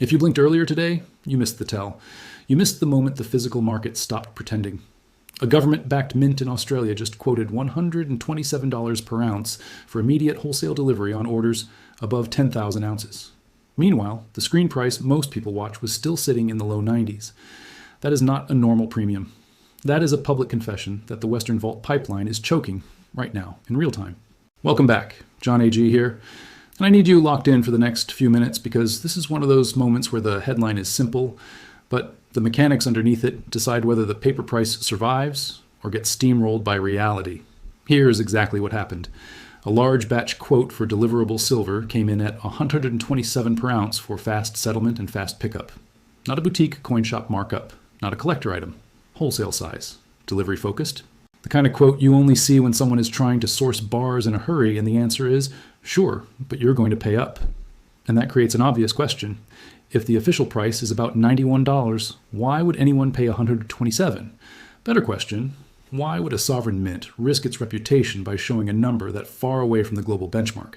If you blinked earlier today, you missed the tell. You missed the moment the physical market stopped pretending. A government-backed mint in Australia just quoted $127 per ounce for immediate wholesale delivery on orders above 10,000 ounces. Meanwhile, the screen price most people watch was still sitting in the low 90s. That is not a normal premium. That is a public confession that the Western Vault pipeline is choking right now in real time. Welcome back. John A.G. here. And I need you locked in for the next few minutes because this is one of those moments where the headline is simple, but the mechanics underneath it decide whether the paper price survives or gets steamrolled by reality. Here is exactly what happened. A large batch quote for deliverable silver came in at $127 per ounce for fast settlement and fast pickup. Not a boutique coin shop markup, not a collector item. Wholesale size. Delivery focused. The kind of quote you only see when someone is trying to source bars in a hurry, and the answer is, sure, but you're going to pay up. And that creates an obvious question. If the official price is about $91, why would anyone pay $127? Better question, why would a sovereign mint risk its reputation by showing a number that far away from the global benchmark?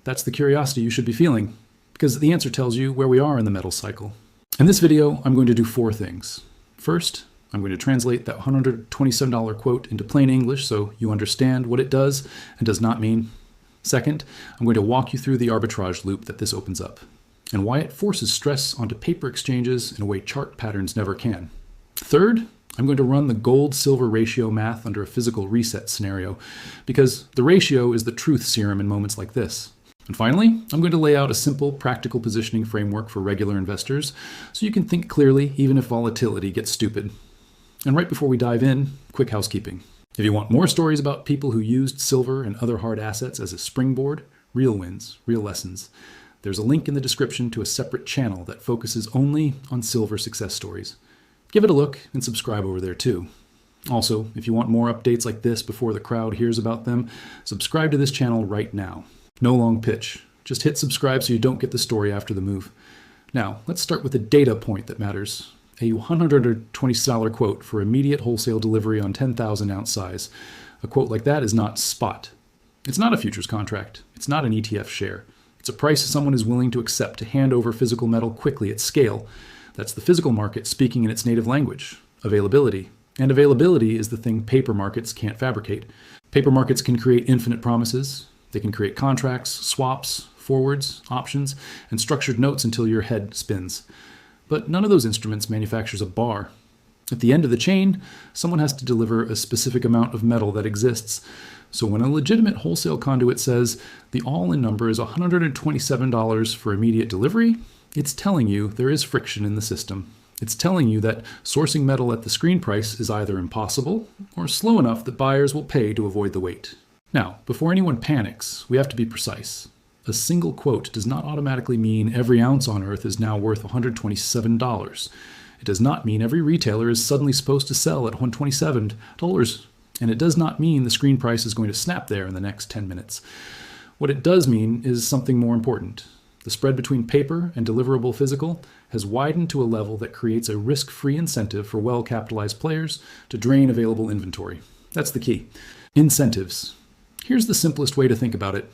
That's the curiosity you should be feeling, because the answer tells you where we are in the metal cycle. In this video, I'm going to do 4 things. First, I'm going to translate that $127 quote into plain English so you understand what it does and does not mean. Second, I'm going to walk you through the arbitrage loop that this opens up and why it forces stress onto paper exchanges in a way chart patterns never can. Third, I'm going to run the gold-silver ratio math under a physical reset scenario because the ratio is the truth serum in moments like this. And finally, I'm going to lay out a simple, practical positioning framework for regular investors so you can think clearly even if volatility gets stupid. And right before we dive in, quick housekeeping. If you want more stories about people who used silver and other hard assets as a springboard, real wins, real lessons, there's a link in the description to a separate channel that focuses only on silver success stories. Give it a look and subscribe over there too. Also, if you want more updates like this before the crowd hears about them, subscribe to this channel right now. No long pitch. Just hit subscribe so you don't get the story after the move. Now, let's start with the data point that matters. A $120 quote for immediate wholesale delivery on 10,000 ounce size. A quote like that is not spot. It's not a futures contract. It's not an ETF share. It's a price someone is willing to accept to hand over physical metal quickly at scale. That's the physical market speaking in its native language, availability. And availability is the thing paper markets can't fabricate. Paper markets can create infinite promises. They can create contracts, swaps, forwards, options, and structured notes until your head spins. But none of those instruments manufactures a bar. At the end of the chain, someone has to deliver a specific amount of metal that exists. So when a legitimate wholesale conduit says the all-in number is $127 for immediate delivery, it's telling you there is friction in the system. It's telling you that sourcing metal at the screen price is either impossible or slow enough that buyers will pay to avoid the wait. Now, before anyone panics, we have to be precise. A single quote does not automatically mean every ounce on Earth is now worth $127. It does not mean every retailer is suddenly supposed to sell at $127. And it does not mean the screen price is going to snap there in the next 10 minutes. What it does mean is something more important. The spread between paper and deliverable physical has widened to a level that creates a risk-free incentive for well-capitalized players to drain available inventory. That's the key. Incentives. Here's the simplest way to think about it.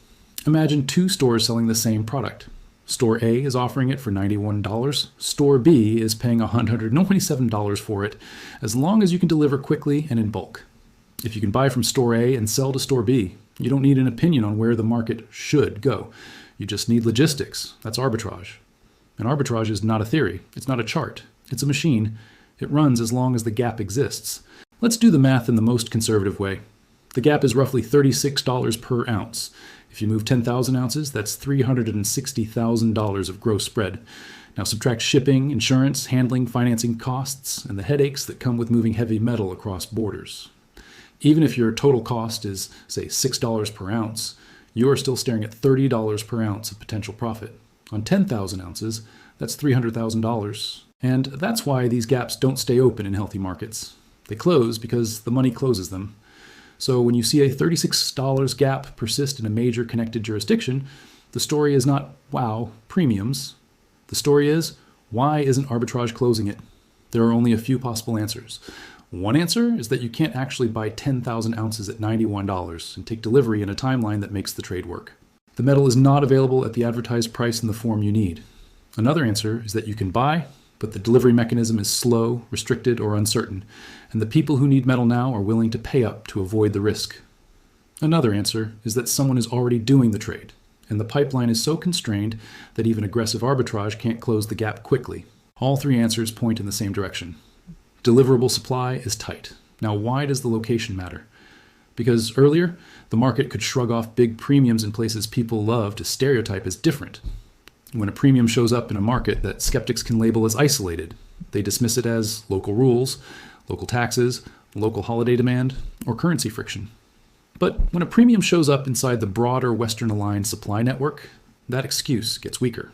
Imagine 2 stores selling the same product. Store A is offering it for $91. Store B is paying $127 for it, as long as you can deliver quickly and in bulk. If you can buy from Store A and sell to Store B, you don't need an opinion on where the market should go. You just need logistics. That's arbitrage. And arbitrage is not a theory. It's not a chart. It's a machine. It runs as long as the gap exists. Let's do the math in the most conservative way. The gap is roughly $36 per ounce. If you move 10,000 ounces, that's $360,000 of gross spread. Now subtract shipping, insurance, handling, financing costs, and the headaches that come with moving heavy metal across borders. Even if your total cost is, say, $6 per ounce, you are still staring at $30 per ounce of potential profit. On 10,000 ounces, that's $300,000. And that's why these gaps don't stay open in healthy markets. They close because the money closes them. So when you see a $36 gap persist in a major connected jurisdiction, the story is not, wow, premiums. The story is, why isn't arbitrage closing it? There are only a few possible answers. One answer is that you can't actually buy 10,000 ounces at $91 and take delivery in a timeline that makes the trade work. The metal is not available at the advertised price in the form you need. Another answer is that you can buy, but the delivery mechanism is slow, restricted, or uncertain, and the people who need metal now are willing to pay up to avoid the risk. Another answer is that someone is already doing the trade, and the pipeline is so constrained that even aggressive arbitrage can't close the gap quickly. All three answers point in the same direction. Deliverable supply is tight. Now, why does the location matter? Because earlier, the market could shrug off big premiums in places people love to stereotype as different. When a premium shows up in a market that skeptics can label as isolated, they dismiss it as local rules, local taxes, local holiday demand, or currency friction. But when a premium shows up inside the broader Western-aligned supply network, that excuse gets weaker.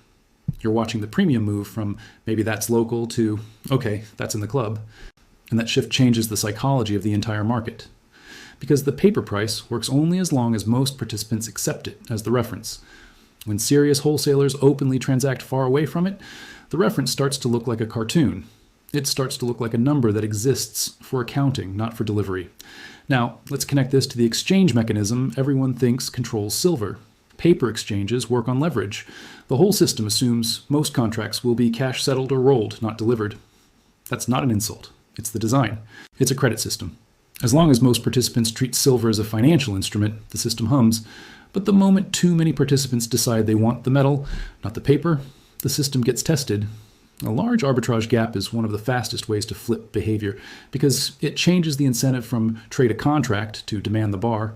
You're watching the premium move from maybe that's local to, okay, that's in the club. And that shift changes the psychology of the entire market. Because the paper price works only as long as most participants accept it as the reference. When serious wholesalers openly transact far away from it, the reference starts to look like a cartoon. It starts to look like a number that exists for accounting, not for delivery. Now, let's connect this to the exchange mechanism everyone thinks controls silver. Paper exchanges work on leverage. The whole system assumes most contracts will be cash settled or rolled, not delivered. That's not an insult. It's the design. It's a credit system. As long as most participants treat silver as a financial instrument, the system hums. But the moment too many participants decide they want the metal, not the paper, the system gets tested. A large arbitrage gap is one of the fastest ways to flip behavior because it changes the incentive from trade a contract to demand the bar.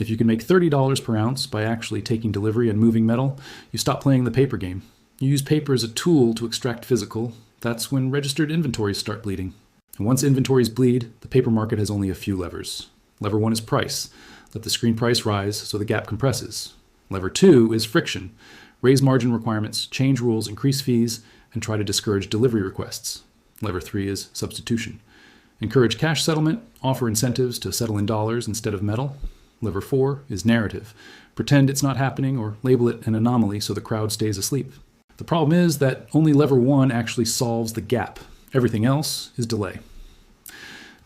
If you can make $30 per ounce by actually taking delivery and moving metal, you stop playing the paper game. You use paper as a tool to extract physical. That's when registered inventories start bleeding. And once inventories bleed, the paper market has only a few levers. Lever 1 is price. Let the screen price rise so the gap compresses. Lever 2 is friction. Raise margin requirements, change rules, increase fees, and try to discourage delivery requests. Lever 3 is substitution. Encourage cash settlement, offer incentives to settle in dollars instead of metal. Lever 4 is narrative. Pretend it's not happening or label it an anomaly so the crowd stays asleep. The problem is that only lever 1 actually solves the gap. Everything else is delay.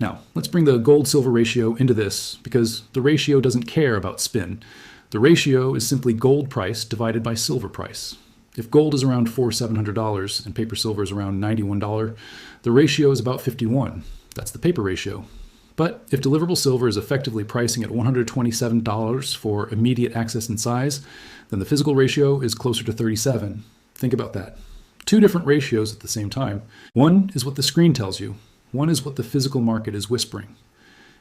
Now, let's bring the gold-silver ratio into this because the ratio doesn't care about spin. The ratio is simply gold price divided by silver price. If gold is around $4,700 and paper silver is around $91, the ratio is about 51. That's the paper ratio. But if deliverable silver is effectively pricing at $127 for immediate access and size, then the physical ratio is closer to 37. Think about that. Two different ratios at the same time. One is what the screen tells you. One is what the physical market is whispering.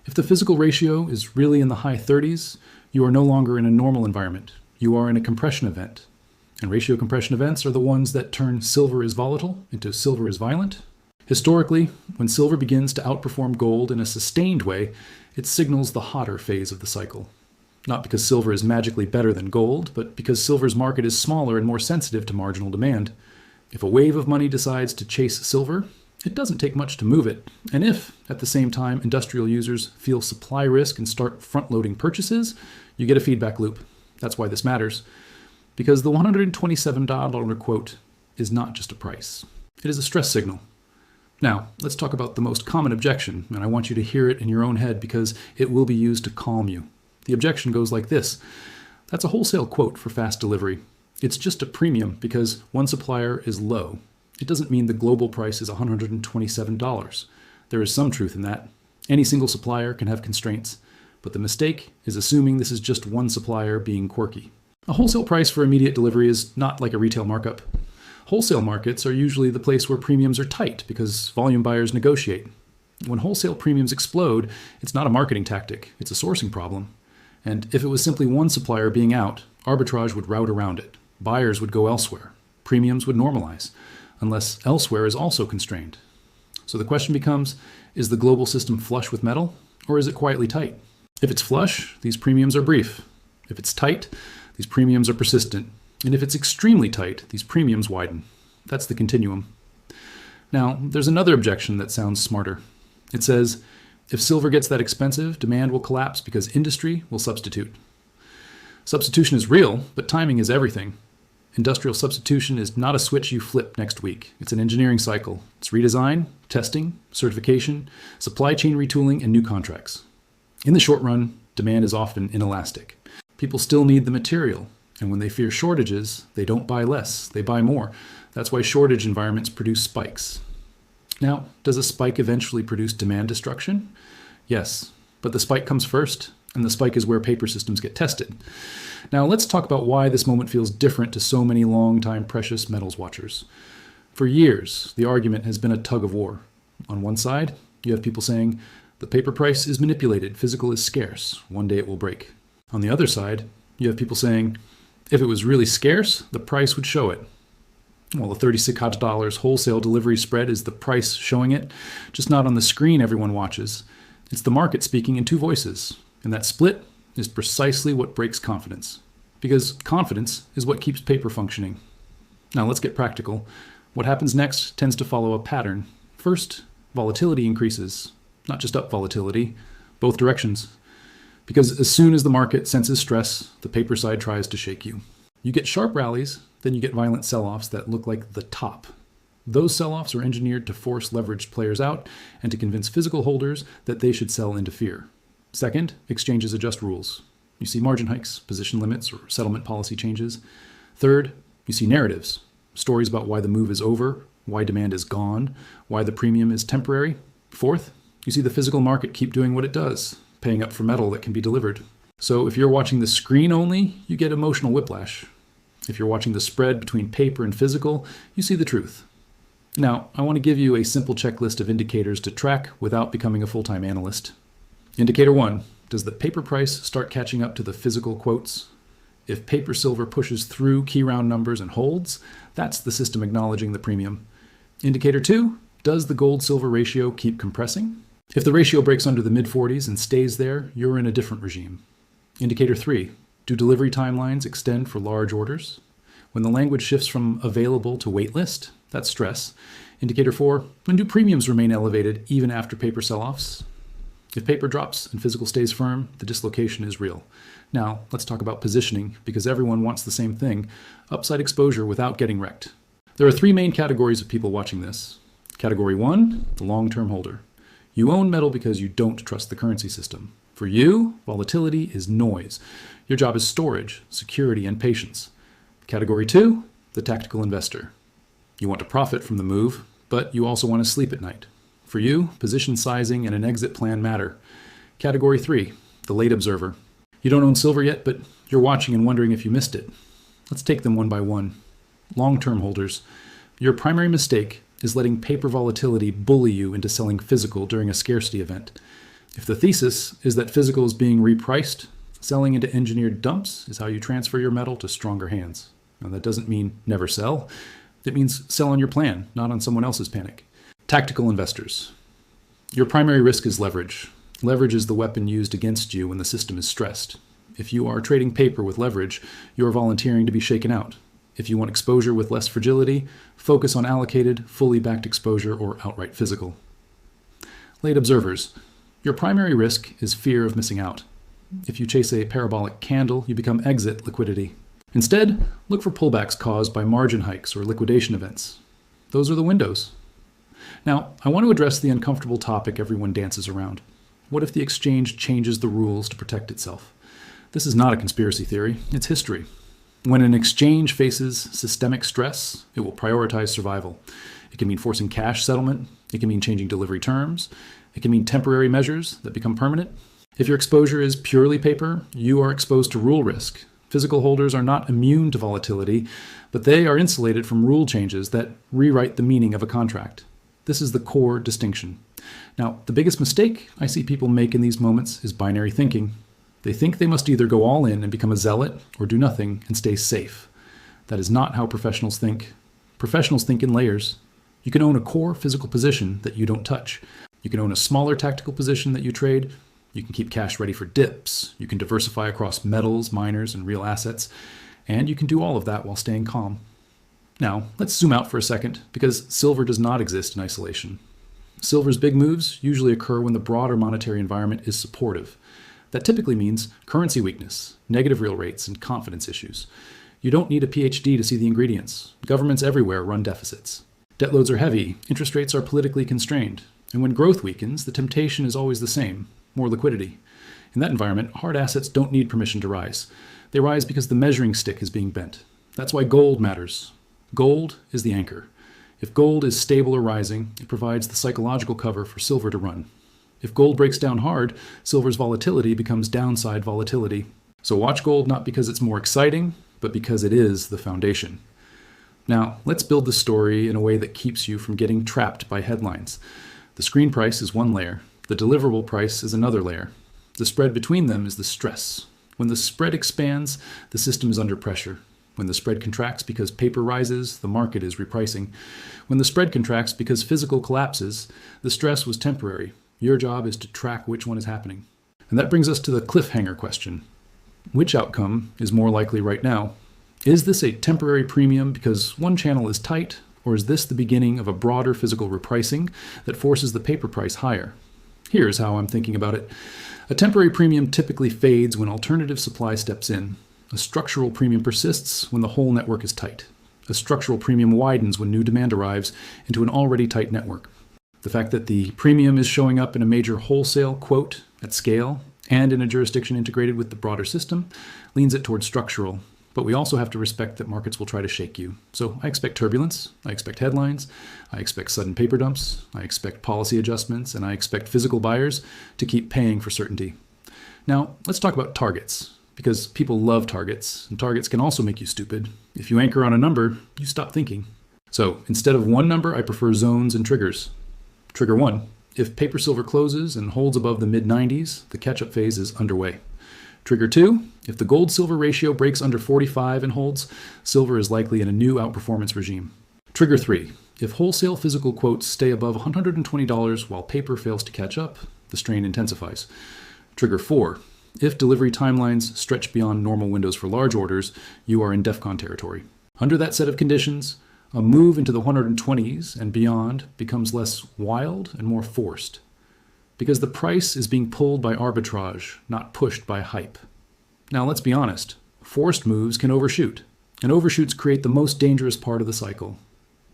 If the physical ratio is really in the high 30s, you are no longer in a normal environment. You are in a compression event. And ratio compression events are the ones that turn silver is volatile into silver is violent. Historically, when silver begins to outperform gold in a sustained way, it signals the hotter phase of the cycle. Not because silver is magically better than gold, but because silver's market is smaller and more sensitive to marginal demand. If a wave of money decides to chase silver, it doesn't take much to move it. And if, at the same time, industrial users feel supply risk and start front-loading purchases, you get a feedback loop. That's why this matters. Because the $127 quote is not just a price. It is a stress signal. Now, let's talk about the most common objection, and I want you to hear it in your own head because it will be used to calm you. The objection goes like this. That's a wholesale quote for fast delivery. It's just a premium because one supplier is low. It doesn't mean the global price is $127. There is some truth in that. Any single supplier can have constraints, but the mistake is assuming this is just one supplier being quirky. A wholesale price for immediate delivery is not like a retail markup. Wholesale markets are usually the place where premiums are tight because volume buyers negotiate. When wholesale premiums explode, it's not a marketing tactic, it's a sourcing problem. And if it was simply one supplier being out, arbitrage would route around it. Buyers would go elsewhere. Premiums would normalize, unless elsewhere is also constrained. So the question becomes, is the global system flush with metal, or is it quietly tight? If it's flush, these premiums are brief. If it's tight, these premiums are persistent. And if it's extremely tight, these premiums widen. That's the continuum. Now, there's another objection that sounds smarter. It says, if silver gets that expensive, demand will collapse because industry will substitute. Substitution is real, but timing is everything. Industrial substitution is not a switch you flip next week. It's an engineering cycle. It's redesign, testing, certification, supply chain retooling, and new contracts. In the short run, demand is often inelastic. People still need the material. And when they fear shortages, they don't buy less, they buy more. That's why shortage environments produce spikes. Now, does a spike eventually produce demand destruction? Yes, but the spike comes first, and the spike is where paper systems get tested. Now, let's talk about why this moment feels different to so many long-time precious metals watchers. For years, the argument has been a tug of war. On one side, you have people saying, the paper price is manipulated, physical is scarce, one day it will break. On the other side, you have people saying, if it was really scarce, the price would show it. Well, the $36 wholesale delivery spread is the price showing it, just not on the screen everyone watches. It's the market speaking in two voices, and that split is precisely what breaks confidence. Because confidence is what keeps paper functioning. Now let's get practical. What happens next tends to follow a pattern. First, volatility increases, not just up volatility, both directions. Because as soon as the market senses stress, the paper side tries to shake you. You get sharp rallies, then you get violent sell-offs that look like the top. Those sell-offs are engineered to force leveraged players out and to convince physical holders that they should sell into fear. Second, exchanges adjust rules. You see margin hikes, position limits, or settlement policy changes. Third, you see narratives, stories about why the move is over, why demand is gone, why the premium is temporary. Fourth, you see the physical market keep doing what it does, paying up for metal that can be delivered. So if you're watching the screen only, you get emotional whiplash. If you're watching the spread between paper and physical, you see the truth. Now, I want to give you a simple checklist of indicators to track without becoming a full-time analyst. Indicator 1, does the paper price start catching up to the physical quotes? If paper silver pushes through key round numbers and holds, that's the system acknowledging the premium. Indicator 2, does the gold-silver ratio keep compressing? If the ratio breaks under the mid-40s and stays there, you're in a different regime. Indicator 3, do delivery timelines extend for large orders? When the language shifts from available to wait list, that's stress. Indicator 4, when do premiums remain elevated even after paper sell-offs? If paper drops and physical stays firm, the dislocation is real. Now, let's talk about positioning, because everyone wants the same thing, upside exposure without getting wrecked. There are three main categories of people watching this. Category 1, the long-term holder. You own metal because you don't trust the currency system. For you, volatility is noise. Your job is storage, security, and patience. Category 2, the tactical investor. You want to profit from the move, but you also want to sleep at night. For you, position sizing and an exit plan matter. Category 3, the late observer. You don't own silver yet, but you're watching and wondering if you missed it. Let's take them one by one. Long-term holders. Your primary mistake is letting paper volatility bully you into selling physical during a scarcity event. If the thesis is that physical is being repriced, selling into engineered dumps is how you transfer your metal to stronger hands. Now, that doesn't mean never sell. It means sell on your plan, not on someone else's panic. Tactical investors. Your primary risk is leverage. Leverage is the weapon used against you when the system is stressed. If you are trading paper with leverage, you are volunteering to be shaken out. If you want exposure with less fragility, focus on allocated, fully backed exposure or outright physical. Late observers. Your primary risk is fear of missing out. If you chase a parabolic candle, you become exit liquidity. Instead, look for pullbacks caused by margin hikes or liquidation events. Those are the windows. Now, I want to address the uncomfortable topic everyone dances around. What if the exchange changes the rules to protect itself? This is not a conspiracy theory, it's history. When an exchange faces systemic stress, it will prioritize survival. It can mean forcing cash settlement, it can mean changing delivery terms, it can mean temporary measures that become permanent. If your exposure is purely paper, you are exposed to rule risk. Physical holders are not immune to volatility, but they are insulated from rule changes that rewrite the meaning of a contract. This is the core distinction. Now, the biggest mistake I see people make in these moments is binary thinking. They think they must either go all in and become a zealot or do nothing and stay safe. That is not how professionals think. Professionals think in layers. You can own a core physical position that you don't touch. You can own a smaller tactical position that you trade. You can keep cash ready for dips. You can diversify across metals, miners, and real assets. And you can do all of that while staying calm. Now, let's zoom out for a second, because silver does not exist in isolation. Silver's big moves usually occur when the broader monetary environment is supportive. That typically means currency weakness, negative real rates, and confidence issues. You don't need a PhD to see the ingredients. Governments everywhere run deficits. Debt loads are heavy, interest rates are politically constrained, and when growth weakens, the temptation is always the same: more liquidity. In that environment, hard assets don't need permission to rise. They rise because the measuring stick is being bent. That's why gold matters. Gold is the anchor. If gold is stable or rising, it provides the psychological cover for silver to run. If gold breaks down hard, silver's volatility becomes downside volatility. So watch gold not because it's more exciting, but because it is the foundation. Now, let's build the story in a way that keeps you from getting trapped by headlines. The screen price is one layer. The deliverable price is another layer. The spread between them is the stress. When the spread expands, the system is under pressure. When the spread contracts because paper rises, the market is repricing. When the spread contracts because physical collapses, the stress was temporary. Your job is to track which one is happening. And that brings us to the cliffhanger question. Which outcome is more likely right now? Is this a temporary premium because one channel is tight, or is this the beginning of a broader physical repricing that forces the paper price higher? Here's how I'm thinking about it. A temporary premium typically fades when alternative supply steps in. A structural premium persists when the whole network is tight. A structural premium widens when new demand arrives into an already tight network. The fact that the premium is showing up in a major wholesale quote at scale and in a jurisdiction integrated with the broader system leans it towards structural. But we also have to respect that markets will try to shake you. So I expect turbulence, I expect headlines, I expect sudden paper dumps, I expect policy adjustments, and I expect physical buyers to keep paying for certainty. Now, let's talk about targets, because people love targets, and targets can also make you stupid. If you anchor on a number, you stop thinking. So instead of one number, I prefer zones and triggers. Trigger 1. If paper silver closes and holds above the mid-90s, the catch-up phase is underway. Trigger 2. If the gold-silver ratio breaks under 45 and holds, silver is likely in a new outperformance regime. Trigger 3. If wholesale physical quotes stay above $120 while paper fails to catch up, the strain intensifies. Trigger 4. If delivery timelines stretch beyond normal windows for large orders, you are in DEFCON territory. Under that set of conditions, a move into the 120s and beyond becomes less wild and more forced, because the price is being pulled by arbitrage, not pushed by hype. Now let's be honest, forced moves can overshoot, and overshoots create the most dangerous part of the cycle.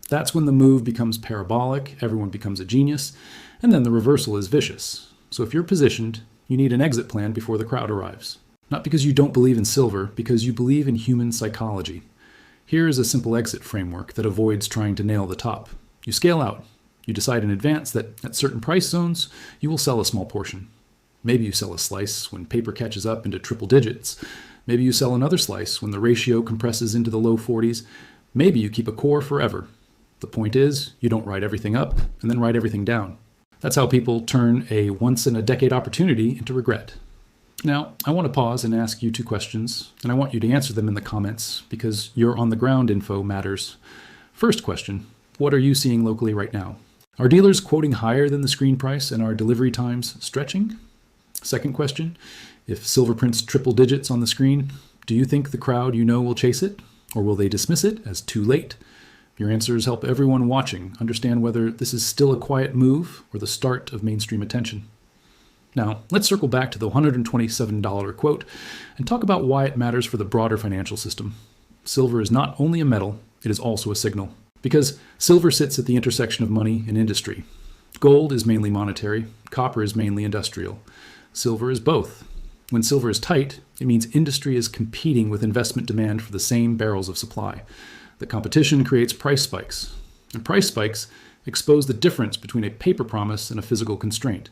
That's when the move becomes parabolic, everyone becomes a genius, and then the reversal is vicious. So if you're positioned, you need an exit plan before the crowd arrives. Not because you don't believe in silver, because you believe in human psychology. Here is a simple exit framework that avoids trying to nail the top. You scale out. You decide in advance that at certain price zones, you will sell a small portion. Maybe you sell a slice when paper catches up into triple digits. Maybe you sell another slice when the ratio compresses into the low 40s. Maybe you keep a core forever. The point is, you don't write everything up and then write everything down. That's how people turn a once-in-a-decade opportunity into regret. Now, I want to pause and ask you 2 questions, and I want you to answer them in the comments because your on-the-ground info matters. First question, what are you seeing locally right now? Are dealers quoting higher than the screen price and are delivery times stretching? Second question, if silver prints triple digits on the screen, do you think the crowd you know will chase it, or will they dismiss it as too late? Your answers help everyone watching understand whether this is still a quiet move or the start of mainstream attention. Now, let's circle back to the $127 quote and talk about why it matters for the broader financial system. Silver is not only a metal, it is also a signal. Because silver sits at the intersection of money and industry. Gold is mainly monetary, copper is mainly industrial. Silver is both. When silver is tight, it means industry is competing with investment demand for the same barrels of supply. The competition creates price spikes, and price spikes expose the difference between a paper promise and a physical constraint.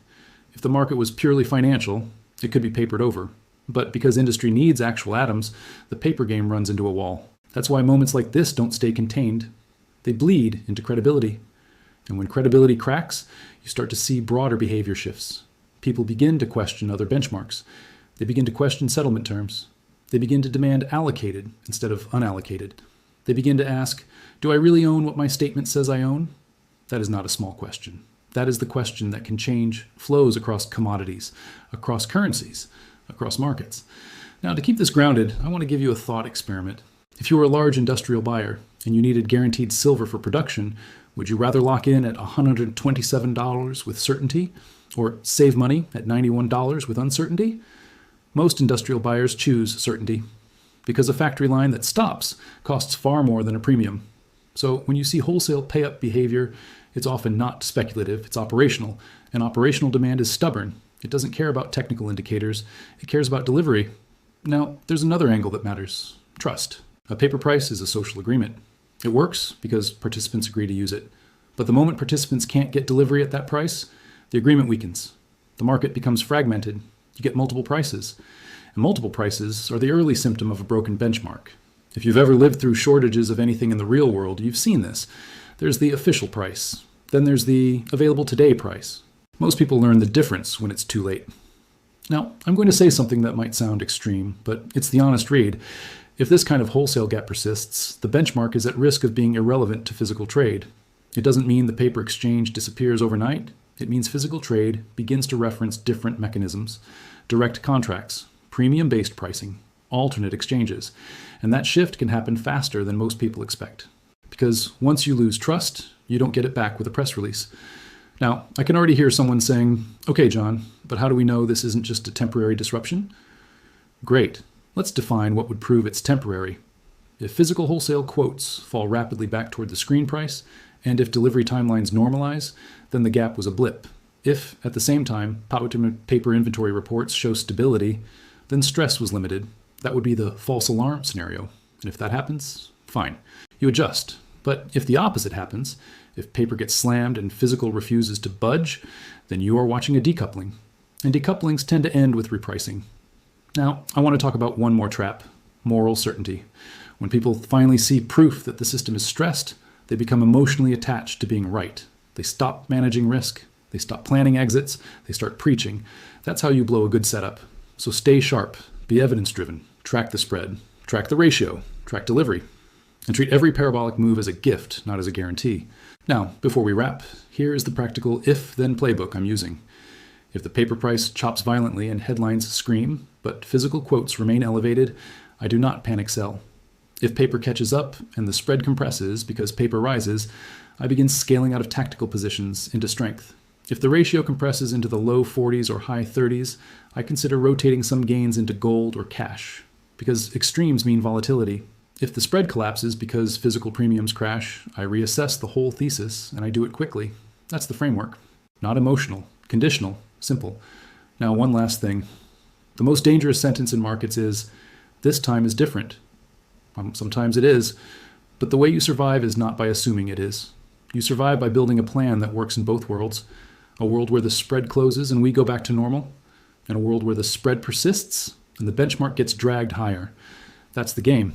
If the market was purely financial, it could be papered over. But because industry needs actual atoms, the paper game runs into a wall. That's why moments like this don't stay contained. They bleed into credibility. And when credibility cracks, you start to see broader behavior shifts. People begin to question other benchmarks. They begin to question settlement terms. They begin to demand allocated instead of unallocated. They begin to ask, do I really own what my statement says I own? That is not a small question. That is the question that can change flows across commodities, across currencies, across markets. Now, to keep this grounded, I want to give you a thought experiment. If you were a large industrial buyer and you needed guaranteed silver for production, would you rather lock in at $127 with certainty or save money at $91 with uncertainty? Most industrial buyers choose certainty because a factory line that stops costs far more than a premium. So when you see wholesale pay-up behavior, it's often not speculative, it's operational, and operational demand is stubborn. It doesn't care about technical indicators, it cares about delivery. Now, there's another angle that matters: trust. A paper price is a social agreement. It works because participants agree to use it. But the moment participants can't get delivery at that price, the agreement weakens. The market becomes fragmented. You get multiple prices. And multiple prices are the early symptom of a broken benchmark. If you've ever lived through shortages of anything in the real world, you've seen this. There's the official price. Then there's the available today price. Most people learn the difference when it's too late. Now, I'm going to say something that might sound extreme, but it's the honest read. If this kind of wholesale gap persists, the benchmark is at risk of being irrelevant to physical trade. It doesn't mean the paper exchange disappears overnight. It means physical trade begins to reference different mechanisms: direct contracts, premium-based pricing, alternate exchanges. And that shift can happen faster than most people expect. Because once you lose trust, you don't get it back with a press release. Now, I can already hear someone saying, "Okay, John, but how do we know this isn't just a temporary disruption?" Great. Let's define what would prove it's temporary. If physical wholesale quotes fall rapidly back toward the screen price, and if delivery timelines normalize, then the gap was a blip. If, at the same time, paper inventory reports show stability, then stress was limited. That would be the false alarm scenario. And if that happens, fine. You adjust. But if the opposite happens, if paper gets slammed and physical refuses to budge, then you are watching a decoupling. And decouplings tend to end with repricing. Now, I want to talk about one more trap: moral certainty. When people finally see proof that the system is stressed, they become emotionally attached to being right. They stop managing risk. They stop planning exits. They start preaching. That's how you blow a good setup. So stay sharp. Be evidence-driven. Track the spread. Track the ratio. Track delivery. And treat every parabolic move as a gift, not as a guarantee. Now, before we wrap, here is the practical if-then playbook I'm using. If the paper price chops violently and headlines scream, but physical quotes remain elevated, I do not panic sell. If paper catches up and the spread compresses because paper rises, I begin scaling out of tactical positions into strength. If the ratio compresses into the low 40s or high 30s, I consider rotating some gains into gold or cash, because extremes mean volatility. If the spread collapses because physical premiums crash, I reassess the whole thesis, and I do it quickly. That's the framework. Not emotional, conditional, simple. Now, one last thing. The most dangerous sentence in markets is, "This time is different." Sometimes it is, but the way you survive is not by assuming it is. You survive by building a plan that works in both worlds: a world where the spread closes and we go back to normal, and a world where the spread persists and the benchmark gets dragged higher. That's the game.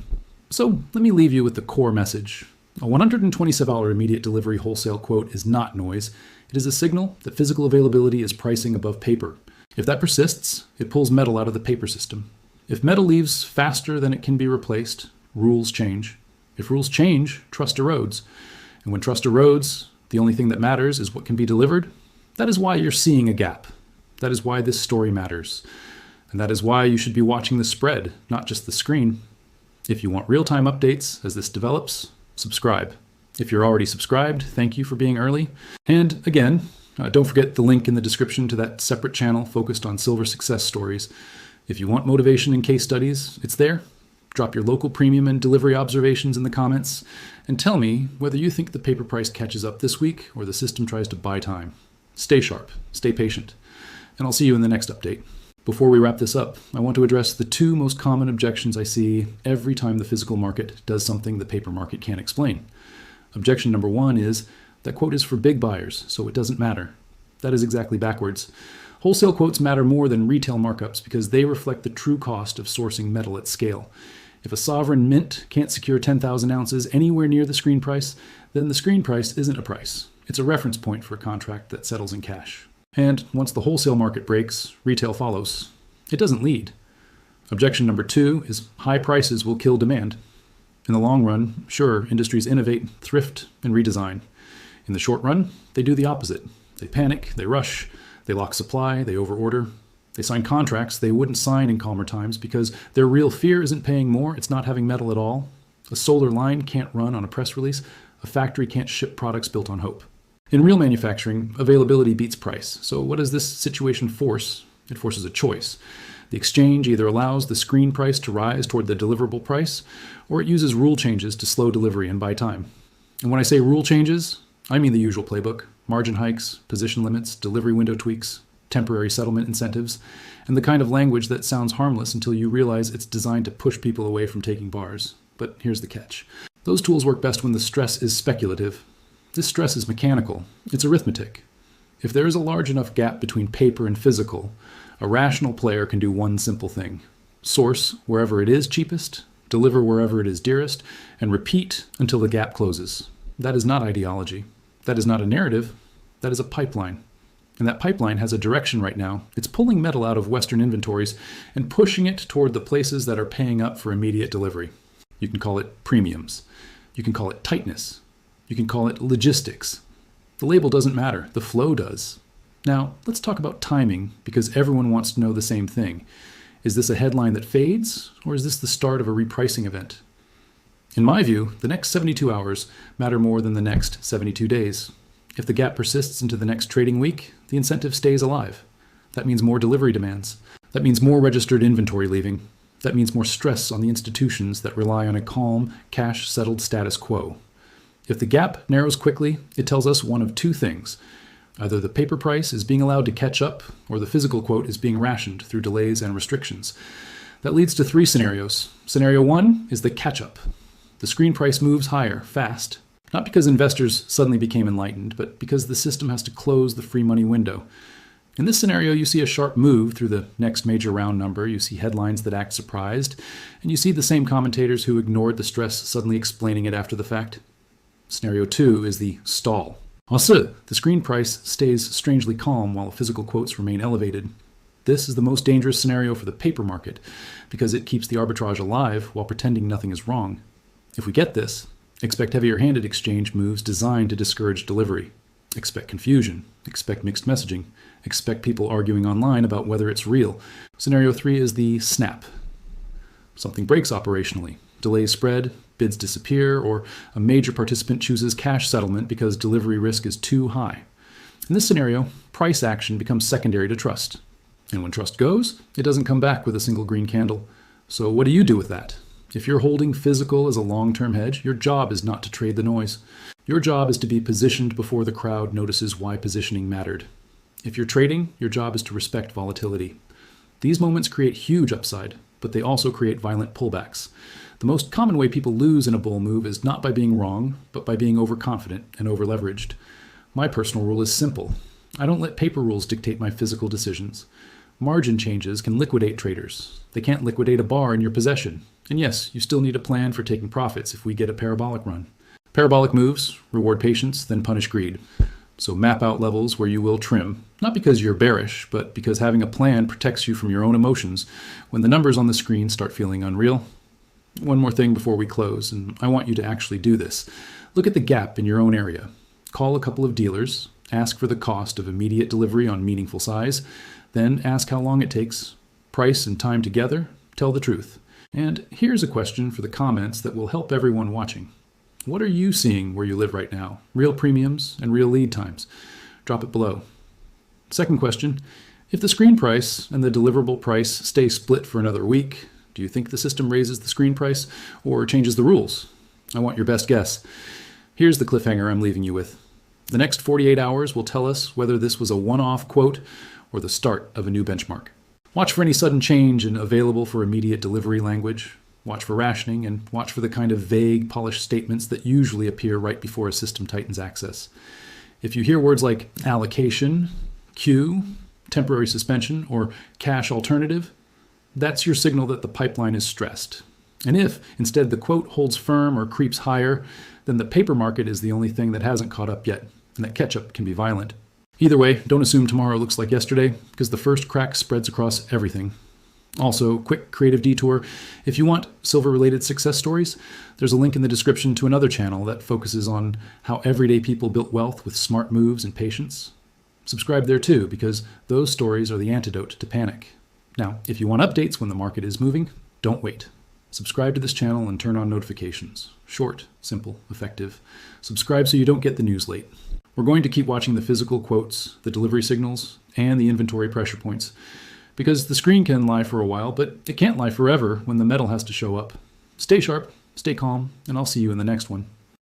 So let me leave you with the core message. A $127 immediate delivery wholesale quote is not noise. It is a signal that physical availability is pricing above paper. If that persists, it pulls metal out of the paper system. If metal leaves faster than it can be replaced, rules change. If rules change, trust erodes. And when trust erodes, the only thing that matters is what can be delivered. That is why you're seeing a gap. That is why this story matters. And that is why you should be watching the spread, not just the screen. If you want real-time updates as this develops, subscribe. If you're already subscribed, thank you for being early. And again, don't forget the link in the description to that separate channel focused on silver success stories. If you want motivation and case studies, it's there. Drop your local premium and delivery observations in the comments, and tell me whether you think the paper price catches up this week or the system tries to buy time. Stay sharp, stay patient, and I'll see you in the next update. Before we wrap this up, I want to address the two most common objections I see every time the physical market does something the paper market can't explain. Objection number one is that quote is for big buyers, so it doesn't matter. That is exactly backwards. Wholesale quotes matter more than retail markups because they reflect the true cost of sourcing metal at scale. If a sovereign mint can't secure 10,000 ounces anywhere near the screen price, then the screen price isn't a price. It's a reference point for a contract that settles in cash. And once the wholesale market breaks, retail follows. It doesn't lead. Objection number two is high prices will kill demand. In the long run, sure, industries innovate, thrift, and redesign. In the short run, they do the opposite. They panic, they rush, they lock supply, they overorder. They sign contracts they wouldn't sign in calmer times because their real fear isn't paying more, it's not having metal at all. A solar line can't run on a press release. A factory can't ship products built on hope. In real manufacturing, availability beats price. So what does this situation force? It forces a choice. The exchange either allows the screen price to rise toward the deliverable price, or it uses rule changes to slow delivery and buy time. And when I say rule changes, I mean the usual playbook: margin hikes, position limits, delivery window tweaks. temporary settlement incentives, and the kind of language that sounds harmless until you realize it's designed to push people away from taking bars. But here's the catch. Those tools work best when the stress is speculative. This stress is mechanical. It's arithmetic. If there is a large enough gap between paper and physical, a rational player can do one simple thing: source wherever it is cheapest, deliver wherever it is dearest, and repeat until the gap closes. That is not ideology. That is not a narrative. That is a pipeline. And that pipeline has a direction right now. It's pulling metal out of Western inventories and pushing it toward the places that are paying up for immediate delivery. You can call it premiums. You can call it tightness. You can call it logistics. The label doesn't matter. The flow does. Now, let's talk about timing, because everyone wants to know the same thing. Is this a headline that fades, or is this the start of a repricing event? In my view, the next 72 hours matter more than the next 72 days. If the gap persists into the next trading week, the incentive stays alive. That means more delivery demands. That means more registered inventory leaving. That means more stress on the institutions that rely on a calm, cash-settled status quo. If the gap narrows quickly, it tells us one of two things. Either the paper price is being allowed to catch up, or the physical quote is being rationed through delays and restrictions. That leads to three scenarios. Scenario one is the catch-up. The screen price moves higher, fast. Not because investors suddenly became enlightened, but because the system has to close the free money window. In this scenario, you see a sharp move through the next major round number, you see headlines that act surprised, and you see the same commentators who ignored the stress suddenly explaining it after the fact. Scenario 2 is the stall. Also, the screen price stays strangely calm while physical quotes remain elevated. This is the most dangerous scenario for the paper market, because it keeps the arbitrage alive while pretending nothing is wrong. If we get this, expect heavier-handed exchange moves designed to discourage delivery. Expect confusion. Expect mixed messaging. Expect people arguing online about whether it's real. Scenario 3 is the snap. Something breaks operationally. Delays spread, bids disappear, or a major participant chooses cash settlement because delivery risk is too high. In this scenario, price action becomes secondary to trust. And when trust goes, it doesn't come back with a single green candle. So what do you do with that? If you're holding physical as a long-term hedge, your job is not to trade the noise. Your job is to be positioned before the crowd notices why positioning mattered. If you're trading, your job is to respect volatility. These moments create huge upside, but they also create violent pullbacks. The most common way people lose in a bull move is not by being wrong, but by being overconfident and overleveraged. My personal rule is simple. I don't let paper rules dictate my physical decisions. Margin changes can liquidate traders. They can't liquidate a bar in your possession. And yes, you still need a plan for taking profits if we get a parabolic run. Parabolic moves reward patience, then punish greed. So map out levels where you will trim, not because you're bearish, but because having a plan protects you from your own emotions when the numbers on the screen start feeling unreal. One more thing before we close, and I want you to actually do this. Look at the gap in your own area. Call a couple of dealers, ask for the cost of immediate delivery on meaningful size, then ask how long it takes. Price and time together, tell the truth. And here's a question for the comments that will help everyone watching. What are you seeing where you live right now? Real premiums and real lead times. Drop it below. Second question, if the screen price and the deliverable price stay split for another week, do you think the system raises the screen price or changes the rules? I want your best guess. Here's the cliffhanger I'm leaving you with. The next 48 hours will tell us whether this was a one-off quote or the start of a new benchmark. Watch for any sudden change in available for immediate delivery language. Watch for rationing, and watch for the kind of vague, polished statements that usually appear right before a system tightens access. If you hear words like allocation, queue, temporary suspension, or cash alternative, that's your signal that the pipeline is stressed. And if, instead, the quote holds firm or creeps higher, then the paper market is the only thing that hasn't caught up yet, and that catch-up can be violent. Either way, don't assume tomorrow looks like yesterday, because the first crack spreads across everything. Also, quick creative detour. If you want silver-related success stories, there's a link in the description to another channel that focuses on how everyday people built wealth with smart moves and patience. Subscribe there too, because those stories are the antidote to panic. Now, if you want updates when the market is moving, don't wait. Subscribe to this channel and turn on notifications. Short, simple, effective. Subscribe so you don't get the news late. We're going to keep watching the physical quotes, the delivery signals, and the inventory pressure points. Because the screen can lie for a while, but it can't lie forever when the metal has to show up. Stay sharp, stay calm, and I'll see you in the next one.